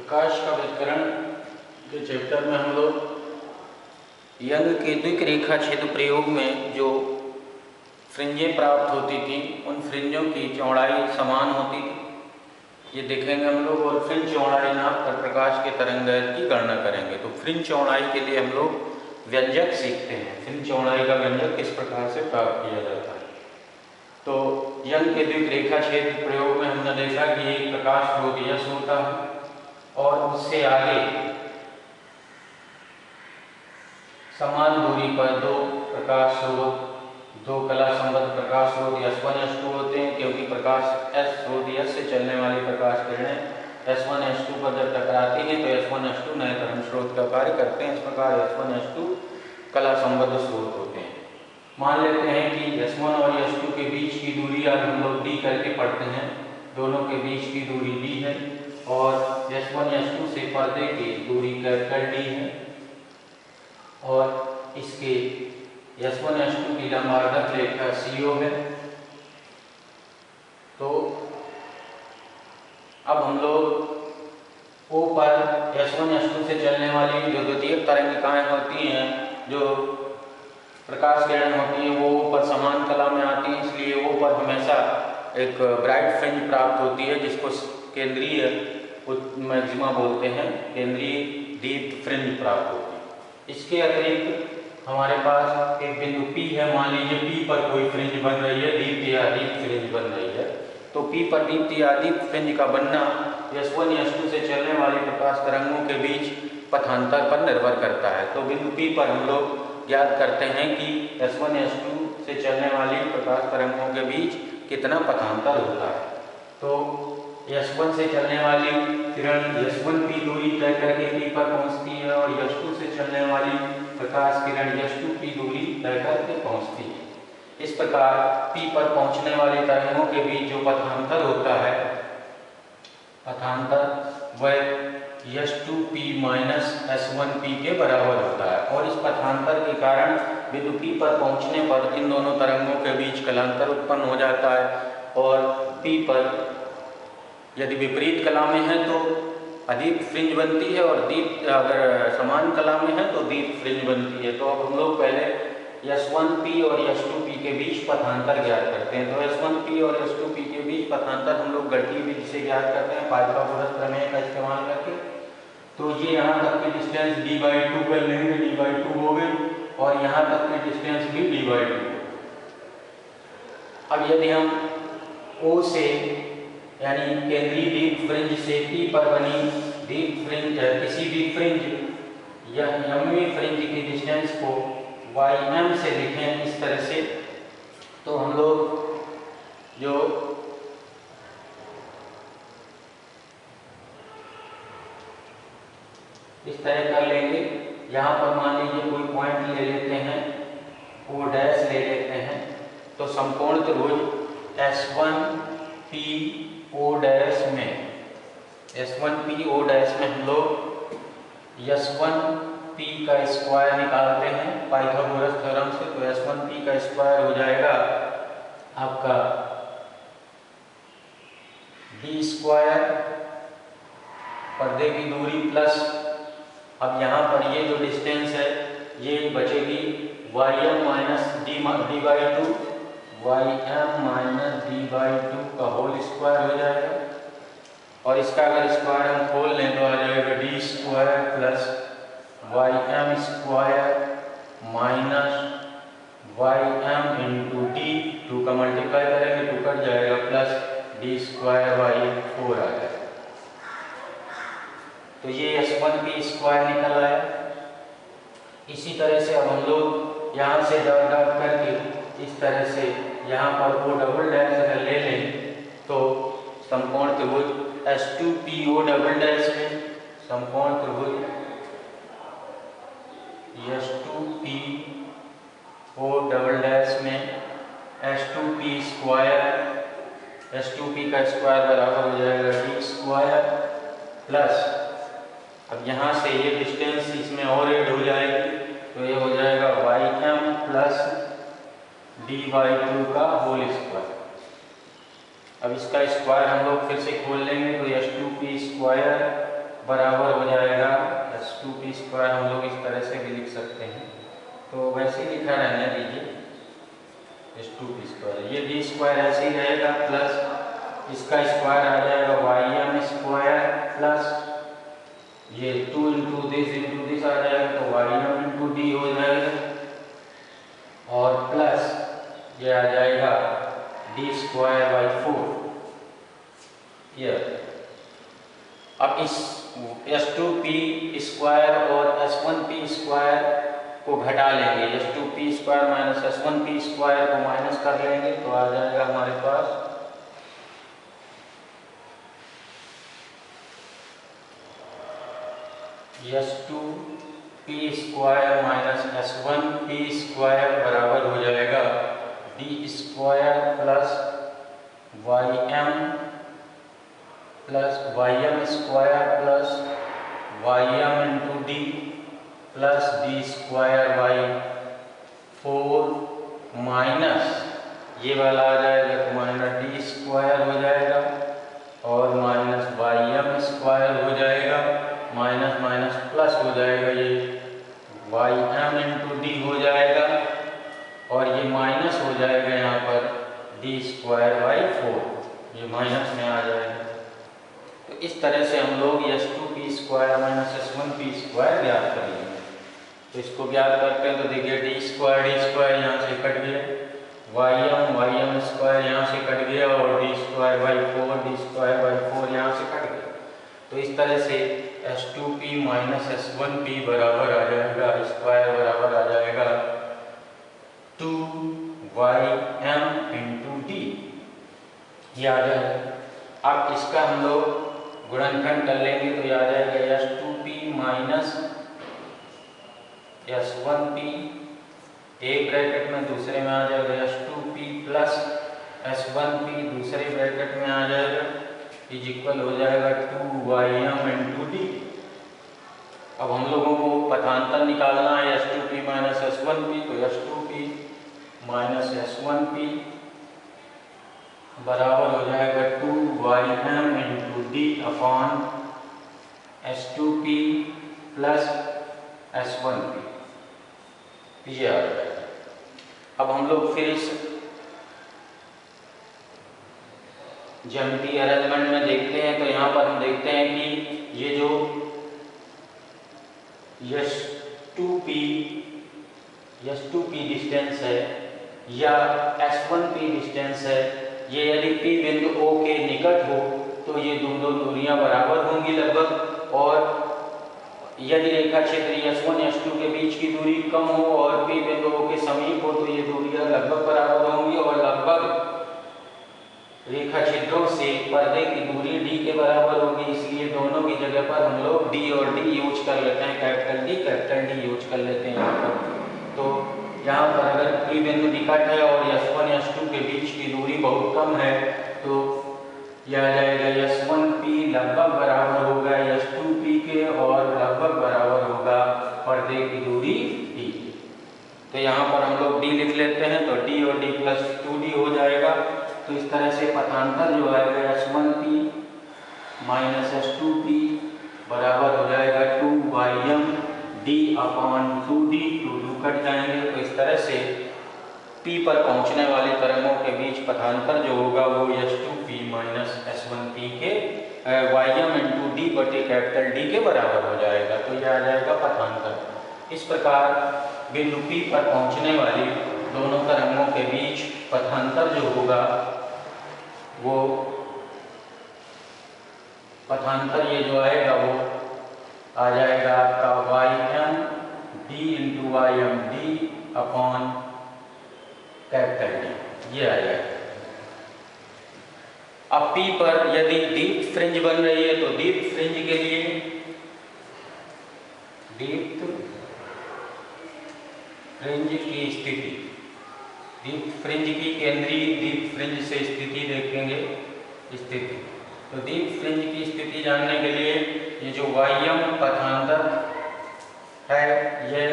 प्रकाश का व्युत्करण के चैप्टर में हम लोग यंग के द्विक रेखा छेद प्रयोग में जो फ्रिंजें प्राप्त होती थी उन फ्रिंजों की चौड़ाई समान होती थी, ये देखेंगे हम लोग। और फ्रिंज चौड़ाई नाप कर प्रकाश के तरंगदैर्घ्य की गणना करेंगे। तो फ्रिंज चौड़ाई के लिए हम लोग व्यंजक सीखते हैं। फ्रिंज चौड़ाई का व्यंजक किस प्रकार से प्राप्त किया जाता है। तो यंग के द्विक रेखा छेद प्रयोग में हमने देखा कि एक प्रकाश स्रोत यश होता है और उससे आगे समान दूरी पर दो प्रकाश स्रोत, दो कला संबद्ध प्रकाश स्रोत S1 S2 होते हैं, क्योंकि प्रकाश S स्रोत यश से चलने वाली प्रकाश किरणें S1 S2 पर जब टकराती हैं तो S1 S2 नए तरंग स्रोत का कार्य करते हैं। इस प्रकार S1 S2 कला संबद्ध स्रोत होते हैं। मान लेते हैं कि S1 और S2 के बीच की दूरी आज हम लोग D करके पढ़ते हैं, दोनों के बीच की दूरी D है और S1 S2 से पर्दे की दूरी कैपिटल D है और इसके S1 S2 की लंबार्धक रेखा CO है। तो अब हम लोग O पर S1 S2 से चलने वाली जो द्वितीयक तरंगिकाएं होती हैं, जो प्रकाश किरण होती है, वो ऊपर समान कला में आती है, इसलिए वो पर हमेशा एक ब्राइट फ्रिंज प्राप्त होती है जिसको केंद्रीय मैक्सिमा बोलते हैं, केंद्रीय दीप्त फ्रिंज प्राप्त होती है। इसके अतिरिक्त हमारे पास एक बिंदु P है। मान लीजिए P पर कोई फ्रिंज बन रही है, दीप्त या अदीप्त फ्रिंज बन रही है। तो P पर दीप्त या अदीप्त फ्रिंज का बनना S1 S2 से चलने वाली प्रकाश तरंगों के बीच पथांतर पर निर्भर करता है। तो बिंदु P पर हम लोग ज्ञात करते हैं कि S1 S2 से चलने वाली प्रकाश तरंगों के बीच कितना पथांतर होता है। तो S1 से चलने वाली किरण S1P दूरी तय करके P पर पहुंचती है और S2 से चलने वाली प्रकाश किरण S2P दूरी तय करके पहुंचती है। इस प्रकार P पर पहुंचने वाली तरंगों के बीच जो पथांतर होता है, पथांतर वह S2P माइनस S1P के बराबर होता है और इस पथांतर के कारण बिंदु P पर पहुंचने पर इन दोनों तरंगों के बीच कलांतर उत्पन्न हो जाता है और P पर यदि विपरीत कला में है तो अदीप्त फ्रिंज बनती है और दीप्त अगर समान कला में है तो दीप्त फ्रिंज बनती है। तो अब हम लोग पहले S1P और S2P के बीच पथांतर ज्ञात करते हैं। तो S1P और S2P के बीच पथांतर हम लोग गणितीय विधि से ज्ञात करते हैं, पाइथागोरस प्रमेय का इस्तेमाल करके। तो ये यहाँ तक की डिस्टेंस D/2 कर लेंगे, D/2 हो गई और यहाँ तक की डिस्टेंस भी D/2। अब यदि हम O से यानी केंद्रीय दीप्त फ्रिंज से P पर बनी दीप्त फ्रिंज किसी भी फ्रिंज या यमवी फ्रिंज की डिस्टेंस को Ym से लिखें इस तरह से, तो हम लोग जो इस तरह कर लेंगे। यहाँ पर मान लीजिए कोई पॉइंट ले लेते हैं, O डैश ले लेते हैं। तो समकोण त्रिभुज S1P O डैश में S1P O डैश में हम लोग S1P का स्क्वायर निकालते हैं पाइथागोरस थ्योरम से। तो S1P का स्क्वायर हो जाएगा आपका D स्क्वायर, पर्दे की दूरी प्लस, अब यहाँ पर ये जो डिस्टेंस है ये बचेगी Ym minus D/2, Ym minus D/2 का होल स्क्वायर हो जाएगा और इसका अगर स्क्वायर हम खोल लें तो आ जाएगा D square plus Ym square minus Ym into D, 2 का मल्टीप्लाई करेंगे 2 कट जाएगा प्लस D स्क्वायर/4 आ जाएगा। तो ये S1P स्क्वायर निकल आया। इसी तरह से अब हम लोग यहाँ से डॉट डॉट करके इस तरह से यहाँ पर O डबल डैश अगर ले लें तो समकोण त्रिभुज S2PO डबल डैश में समकोण त्रिभुज S2PO डबल डैश में S2P स्क्वायर, S2P का स्क्वायर बराबर हो जाएगा D स्क्वायर प्लस, अब यहाँ से ये डिस्टेंस इसमें और ऐड हो जाएगी तो ये हो जाएगा Ym प्लस D/2 का होल स्क्वायर। अब इसका स्क्वायर हम लोग फिर से खोल लेंगे तो S2P स्क्वायर बराबर हो जाएगा S2p² हम लोग इस तरह से भी लिख सकते हैं, तो वैसे ही लिखा रहने दीजिए S2p²। ये d² ऐसे ही रहेगा प्लस इसका स्क्वायर आ जाएगा Ym² प्लस ये 2 इंटू दिस आ जाएगा तो Ym इंटू d हो जाएगा और प्लस ये आ जाएगा d²/4। ये अब इस S2p² और S1p² को घटा लेंगे, S2p² माइनस S1p² को माइनस कर लेंगे तो आ जाएगा हमारे पास S2p² माइनस S1p² बराबर हो जाएगा d² plus Ym² plus Ym into d plus d²/4 minus ये वाला आ जाएगा तो माइनस d² हो जाएगा और माइनस Ym² हो जाएगा, माइनस माइनस प्लस हो जाएगा, ये Ym इंटू d हो जाएगा और ये माइनस हो जाएगा यहाँ पर d²/4, ये माइनस में आ जाएगा। तो इस तरह से हम लोग S2p² माइनस S1p² ज्ञात करेंगे। तो इसको ज्ञात करते हैं तो देखिए d² यहाँ से कट गया, Ym² यहाँ से कट गया और d²/4 यहाँ से कट गया। तो इस तरह से S2p माइनस S1p बराबर आ जाएगा, स्क्वायर बराबर आ जाएगा 2Ym इंटू d, ये आ जाएगा। अब इसका हम लोग गुणनखंड कर लेंगे तो ये आ जाएगा S2p माइनस S1p, एक ब्रैकेट में दूसरे में आ जाएगा S2p प्लस S1p दूसरे ब्रैकेट में आ जाएगा, इज इक्वल हो जाएगा 2Ym इंटू d। अब हम लोगों को पथांतर निकालना है S2p माइनस S1p, तो S2p माइनस S1p बराबर हो जाएगा 2Ym into d upon S2p plus S1p, ये आ जाएगा। अब हम लोग फिर इस ज्यामितीय अरेंजमेंट में देखते हैं तो यहाँ पर हम देखते हैं कि ये जो S2p डिस्टेंस है या S1p डिस्टेंस है, ये यदि P बिंदु O के निकट हो तो ये दोनों दूरियां बराबर होंगी लगभग, और यदि रेखा क्षेत्र S1 S2 के बीच की दूरी कम हो और P बिंदु O के समीप हो तो ये दूरियां लगभग बराबर होंगी, और लगभग रेखा क्षेत्रों से पर्दे की दूरी d के बराबर होगी। इसलिए दोनों की जगह पर हम लोग d और d यूज कर लेते हैं, कैपिटल D यूज कर लेते हैं यहाँ पर। तो यहाँ पर अगर P बिंदु निकट है और S1 S2 के बीच की दूरी बहुत कम है तो यह आ जाएगा S1p लगभग बराबर होगा S2p के और लगभग बराबर होगा पर्दे की दूरी d। तो यहाँ पर हम लोग d लिख लेते हैं तो d और d प्लस 2d हो जाएगा। तो इस तरह से पथांतर जो आएगा S1p माइनस S2p बराबर हो जाएगा 2Ym d upon 2d, 2 cut जाएंगे। तो इस तरह से P पर पहुंचने वाली तरंगों के बीच पथांतर जो होगा वो S2p माइनस S1p के Ym इंटू d बटे कैपिटल D के बराबर हो जाएगा। तो यह आ जाएगा पथांतर। इस प्रकार बिंदु P पर पहुंचने वाली दोनों तरंगों के बीच पथांतर जो होगा वो पथांतर ये जो आएगा वो आ जाएगा आपका Ym d into Ym d upon capital D, ये आ जाएगा। अब P पर यदि दीप्त फ्रिंज बन रही है तो दीप्त फ्रिंज के लिए दीप्त फ्रिंज की स्थिति, दीप्त फ्रिंज की केंद्रीय दीप्त फ्रिंज से स्थिति देखेंगे स्थिति। तो दीप्त फ्रिंज की स्थिति जानने के लिए ये जो Ym पथांतर है ये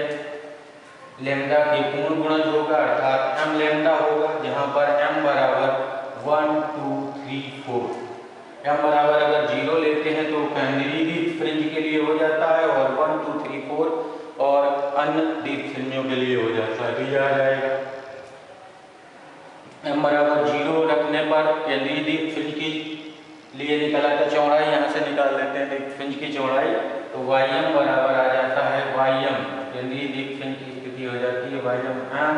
लैम्डा की पूर्ण गुणज होगा अर्थात m लैम्डा होगा, जहाँ पर m बराबर 1 2 3 4 m बराबर अगर 0 लेते हैं तो केंद्रीय दीप फ्रिंज के लिए हो जाता है, और 1 2 3 4 और अन्य दीप फ्रिंजों के लिए हो जाता है। तो यह आ जाएगा m बराबर 0 रखने पर केंद्रीय दीप फ्रिंज की लिए निकला था चौड़ाई, यहाँ से निकाल लेते हैं दीप फ्रिंज की चौड़ाई, तो Ym बराबर आ जाता है Ym, केंद्रीय दीप फ्रिंज की स्थिति हो जाती है Ym m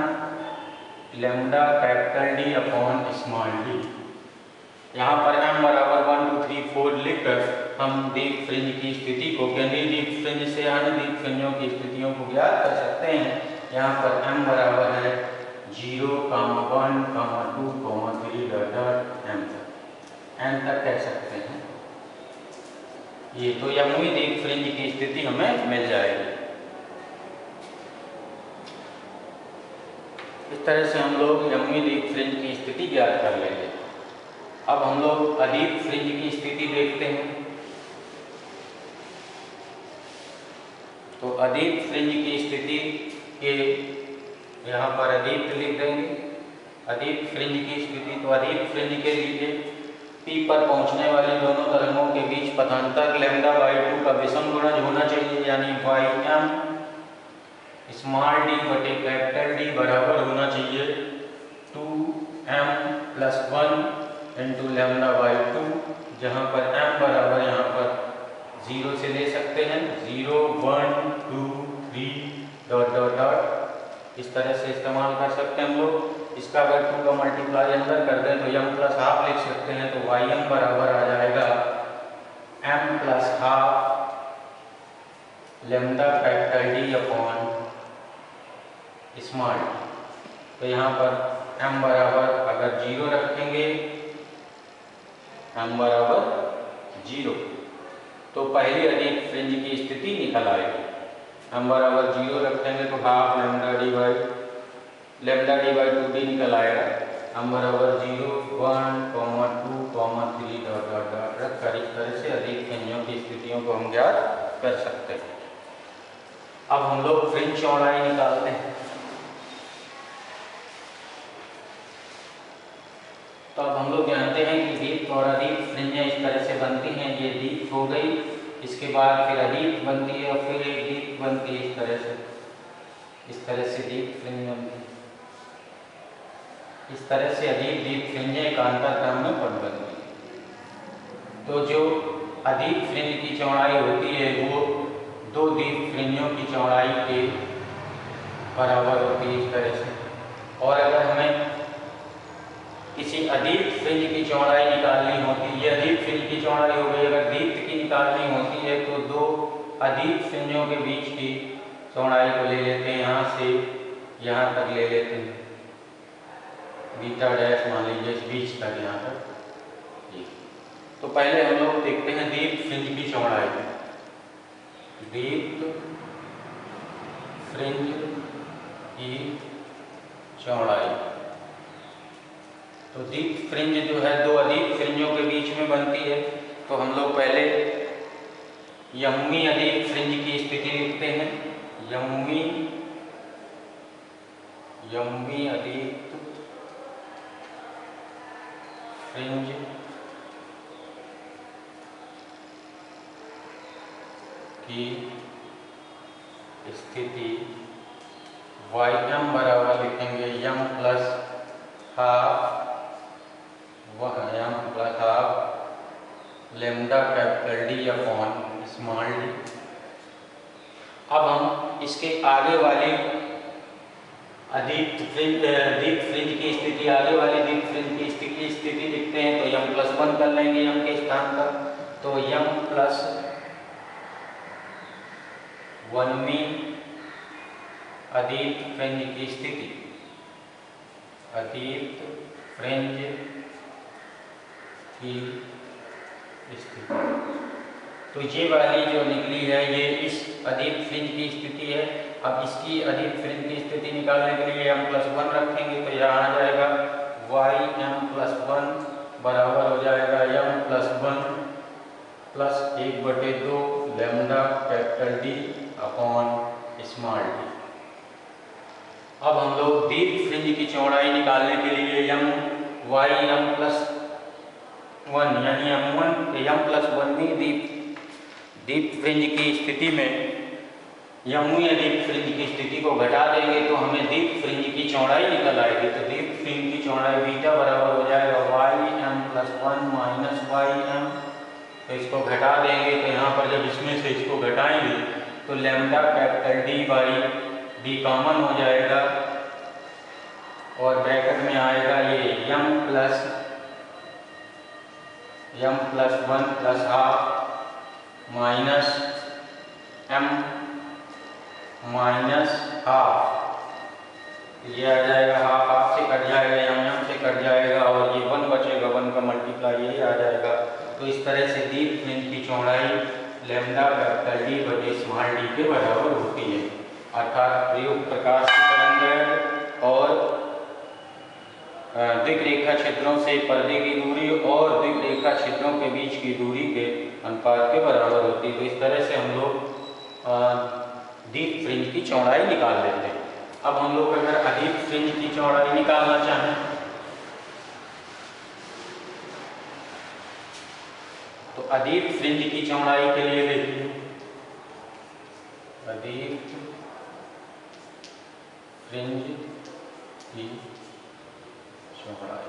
lambda capital D upon small d। यहाँ पर m बराबर 1 2 3 4 लिखकर हम दीप फ्रिंज की स्थिति को केंद्रीय दीप फ्रिंज से अन्य दीप फ्रिंजों की स्थितियों को ज्ञात कर सकते हैं। यहाँ पर m बराबर है 0, 1, 2, 3 n तक कह सकते हैं। ये तो यमुनी दीप फ्रिंज की स्थिति हमें मिल जाएगी। इस तरह से हम लोग यमुनी दीप फ्रिंज की स्थिति ज्ञात कर लेंगे। अब हम लोग अदीप फ्रिंज की स्थिति देखते हैं। तो अदीप फ्रिंज की स्थिति के यहाँ पर अदीप लिख देंगे। अदीप फ्रिंज की स्थिति, तो अदीप फ्रिंज के लिए P पर पहुंचने वाली दोनों तरंगों के बीच पथांतर λ/2 का विषम गुणज होना चाहिए, यानी Ym स्मॉल d बटे कैपिटल D बराबर होना चाहिए 2m + 1 इंटू λ/2, जहाँ पर m बराबर यहाँ पर 0 से ले सकते हैं, 0 1 2 3 ... इस तरह से इस्तेमाल कर सकते हैं हम लोग। इसका अगर 2 का मल्टीप्लाई अंदर कर दें तो m + ½ लिख सकते हैं, तो Ym बराबर आ जाएगा m + ½ lambda capital D upon small. तो यहाँ पर m बराबर अगर 0 रखेंगे, m बराबर 0, तो पहली अदीप फ्रिंज की स्थिति निकल आएगी। m बराबर 0 रखेंगे तो ½ λD/2D निकल आएगा। m बराबर 0, 1, 2, 3 ... रखकर इस तरह से अदीप फ्रिंजों की स्थितियों को हम ज्ञात कर सकते हैं। अब हम लोग फ्रिंज चौड़ाई निकालते हैं। तो अब हम लोग जानते हैं कि दीप और अदीप फ्रिंजें इस तरह से बनती हैं। ये दीप हो गई, इसके बाद फिर अदीप बनती है और फिर एक दीप बनती है। इस तरह से दीप फ्रिंज बनती है। इस तरह से अदीप दीप फ्रिंजें एकांतर क्रम में बनती हैं। तो जो अदीप फ्रिंज की चौड़ाई होती है वो 2 दीप फ्रिंजों की चौड़ाई के बराबर होती है, इस तरह से। और अगर हमें किसी अदीप फ्रिंज की चौड़ाई निकालनी होती है, ये अदीप फ्रिंज की चौड़ाई हो गई, अगर दीप्त की निकालनी होती है तो 2 अदीप फ्रिंजों के बीच की चौड़ाई को ले लेते हैं, यहाँ से यहाँ तक ले लेते हैं, बीटा डैश मान लीजिए इस बीच तक यहाँ तक। तो पहले हम लोग देखते हैं दीप फ्रिंज की चौड़ाई। दीप फ्रिंज की चौड़ाई, तो दीप फ्रिंज जो है 2 अदीप फ्रिंजों के बीच में बनती है। तो हम लोग पहले यमुनी अदीप फ्रिंज की स्थिति लिखते हैं। यमुनी अदीप फ्रिंज की स्थिति Ym बराबर लिखेंगे m + ½ lambda capital D upon small d। अब हम इसके आगे वाली दीप फ्रिंज की स्थिति, आगे वाली दीप फ्रिंज की स्थिति लिखते हैं। तो m + 1 कर लेंगे m के स्थान पर, तो m + 1वीं अदीप फ्रिंज की स्थिति, अदीप फ्रिंज की स्थिति। तो ये वाली जो निकली है ये इस अदीप फ्रिंज की स्थिति है। अब इसकी अदीप फ्रिंज की स्थिति निकालने के लिए m + 1 रखेंगे, तो यहाँ आ जाएगा Ym + 1 बराबर हो जाएगा m + 1 + 1/2 lambda capital D upon small d। अब हम लोग दीप फ्रिंज की चौड़ाई निकालने के लिए Ym + 1 यानी m1 दीप्त फ्रिंज की स्थिति में यमुनीय दीप्त फ्रिंज की स्थिति को घटा देंगे तो हमें दीप्त फ्रिंज की चौड़ाई निकल आएगी। तो दीप्त फ्रिंज की चौड़ाई बीटा बराबर हो जाएगा Ym+1 माइनस Ym। तो इसको घटा देंगे तो यहाँ पर जब इसमें से इसको घटाएंगे तो lambda capital D by D common हो जाएगा और ब्रैकेट में आएगा ये m+1 plus half minus m minus half, ये आ जाएगा हाफ, हाफ से कट जाएगा, m से कट जाएगा और ये 1 बचेगा, 1 का मल्टीप्लाई ये आ जाएगा। तो इस तरह से दीप्त फ्रिंज की चौड़ाई लैम्डा कैपिटल D बटे स्मॉल d के बराबर होती है। अर्थात प्रयुक्त प्रकाश की तरंग और द्विरेखा छिद्रों से पर्दे की दूरी और द्विरेखा छिद्रों के बीच की दूरी के अनुपात के बराबर होती है। तो इस तरह से हम लोग दीप्त फ्रिंज की चौड़ाई निकाल लेते हैं। अब हम लोग अगर अदीप्त फ्रिंज की चौड़ाई निकालना चाहें तो अदीप्त फ्रिंज की चौड़ाई के लिए देखिए, अदीप्त फ्रिंज की चौड़ाई,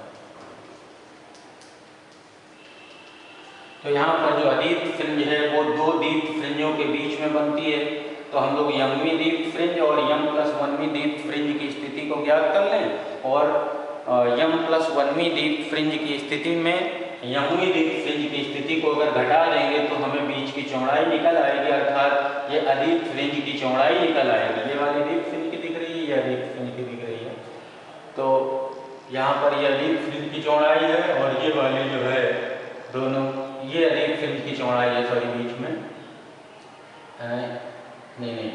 तो यहाँ पर जो अदीप्त फ्रिंज है वो दो दीप्त फ्रिंजों के बीच में बनती है। तो हम लोग यमवी दीप्त फ्रिंज और m+1वीं दीप्त फ्रिंज की स्थिति को ज्ञात कर लें और m+1वीं दीप्त फ्रिंज की स्थिति में यमवी दीप्त फ्रिंज की स्थिति को अगर घटा देंगे तो हमें बीच की चौड़ाई निकल आएगी, अर्थात ये अदीप्त फ्रिंज की चौड़ाई निकल आएगी। ये वाली दीप्त फ्रिंज की दिख रही है, ये अदीप्त फ्रिंज की दिख रही है। तो यहाँ पर ये अदीप्त फ्रिंज की चौड़ाई है और ये वाली जो है दोनों, ये अदीप्त फ्रिंज की चौड़ाई है, सॉरी बीच में नहीं,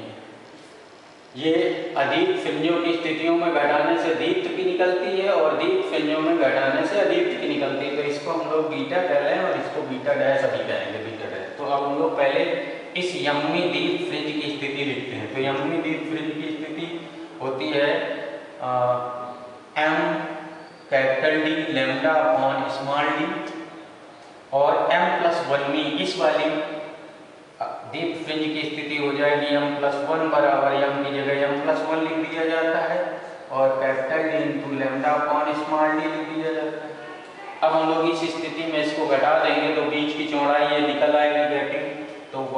ये अदीप्त फ्रिंजों की स्थितियों में घटाने से दीप्त की निकलती है और दीप्त फ्रिंजों में घटाने से अदीप्त की निकलती है। तो इसको हम लोग बीटा कह रहे हैं और इसको बीटा डैश अभी कहेंगे, बीटा डैश। तो अब हम लोग पहले इस यमवी दीप्त फ्रिंज की स्थिति लिखते हैं। तो यमवी दीप्त फ्रिंज की स्थिति होती है m capital D lambda upon small d और m+1वीं इस वाली दीप्त फ्रिंज की स्थिति हो जाएगी m+1 बराबर m की जगह m+1 लिख दिया जाता है और capital D into lambda upon small d लिख दिया जाता है। अब हम लोग इस स्थिति में इसको घटा देंगे तो बीच की चौड़ाई ये निकल आएगी गेटिंग, तो Ym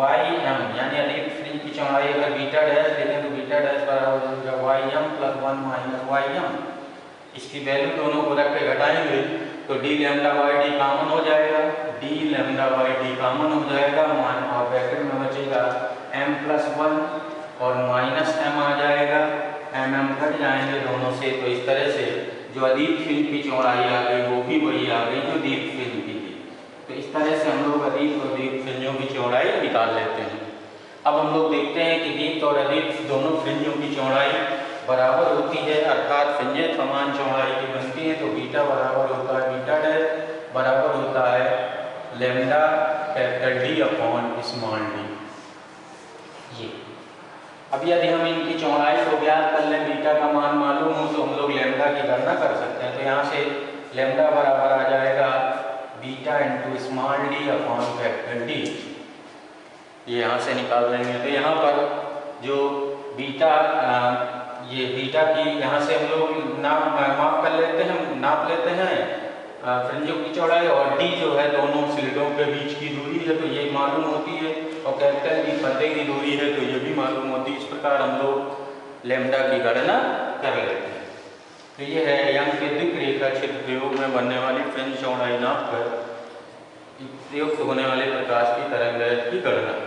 यानी अदीप्त फ्रिंज की चौड़ाई अगर बीटा डैश लिखें तो बीटा डैश बराबर हो जाएगा Ym+1 माइनस Ym। इसकी वैल्यू दोनों को रख के घटाएंगे तो d lambda by d common हो जाएगा, d lambda by d common हो जाएगा और ब्रैकेट में बचेगा m+1 और माइनस m आ जाएगा, m कट जाएंगे दोनों से। तो इस तरह से जो अदीप्त फ्रिंज की चौड़ाई आ गई वो भी वही आ गई जो दीप्त फ्रिंज की थी। तो इस तरह से हम लोग अदीप्त और दीप्त फ्रिंजों की चौड़ाई निकाल लेते हैं। अब हम लोग देखते हैं कि दीप्त और अदीप्त दोनों फ्रिंजों की चौड़ाई बराबर होती है, अर्थात फ्रिंजें समान चौड़ाई की बनती हैं। तो बीटा बराबर होता है, बीटा डैश बराबर होता है lambda capital D upon small d। ये अब यदि हम इनकी चौड़ाई को ज्ञात कर लें, बीटा का मान मालूम हो तो हम लोग लैम्डा की गणना कर सकते हैं। तो यहाँ से लैम्डा बराबर आ जाएगा beta into small d upon capital D, ये यहाँ से निकाल लेंगे। तो यहाँ पर जो बीटा ये बीटा की यहाँ से हम लोग माप कर लेते हैं, नाप लेते हैं फ्रिंजों की चौड़ाई और d जो है दोनों स्लिटों के बीच की दूरी है तो ये मालूम होती है और कैपिटल D पर्दे की दूरी है तो ये भी मालूम होती है। इस प्रकार हम लोग लैम्डा की गणना कर लेते हैं। तो ये है यंग के द्विरेखा छिद्र प्रयोग में बनने वाली फ्रिंज चौड़ाई नाप कर प्रयोग होने वाले प्रकाश की तरंग की गणना। तो